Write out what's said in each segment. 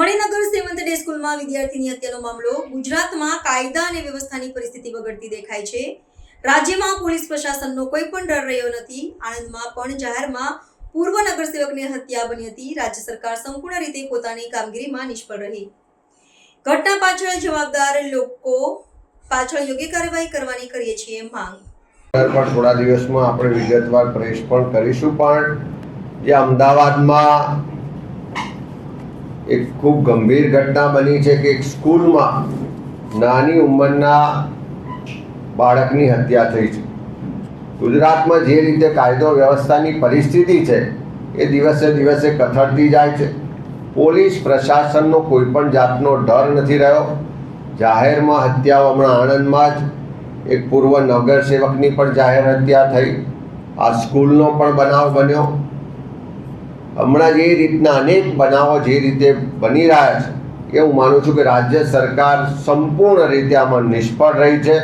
Maninagar seventh day સ્કૂલમાં વિદ્યાર્થીની હત્યાનો મામલો ગુજરાતમાં કાયદા અને વ્યવસ્થાની પરિસ્થિતિ બગડતી દેખાય છે। રાજ્યમાં પોલીસ પ્રશાસનનો કોઈ પણ ડર રહ્યો નથી। આણંદમાં પણ જાહેરમાં પૂર્વ નગરસેવકની હત્યા બની હતી। રાજ્ય સરકાર સંપૂર્ણ રીતે પોતાની કામગીરીમાં નિષ્ફળ રહી। ઘટના પાછળ જવાબદાર લોકો પાછળ યોગ્ય કાર્યવાહી કરવાની કરીએ છીએ માંગ। પણ થોડા દિવસમાં આપણે વિગતવાર પ્રેસ પણ કરીશું। પણ જે અમદાવાદમાં એક ખૂબ ગંભીર ઘટના બની છે કે એક સ્કૂલમાં નાની ઉંમરના બાળકની હત્યા થઈ છે। ગુજરાતમાં જે રીતે કાયદો વ્યવસ્થાની પરિસ્થિતિ છે એ દિવસે દિવસે કથળતી જાય છે। પોલીસ પ્રશાસનનો કોઈ પણ જાતનો ડર નથી રહ્યો। જાહેરમાં હત્યાઓ હમણાં આણંદમાં જ એક પૂર્વ નગરસેવકની પણ જાહેર હત્યા થઈ। આ સ્કૂલનો પણ બનાવ બન્યો। હમણાં જે રીતના અનેક બનાવો જે રીતે બની રહ્યા છે એ હું માનું છું કે રાજ્ય સરકાર સંપૂર્ણ રીતે આમાં નિષ્ફળ રહી છે।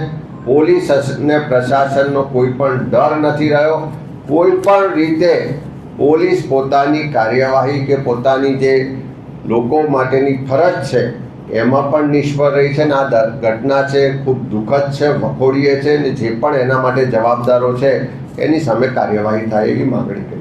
પોલીસ અને પ્રશાસનનો કોઈ પણ ડર નથી રહ્યો। કોઈ પણ રીતે પોલીસ પોતાની કાર્યવાહી કે પોતાની જે લોકો માટેની ફરજ છે એમાં પણ નિષ્ફળ રહી છે। અને આ ઘટના છે ખૂબ દુઃખદ છે, વખોડીએ છે, અને જે પણ એના માટે જવાબદારો છે એની સામે કાર્યવાહી થાય એવી માગણી કરી।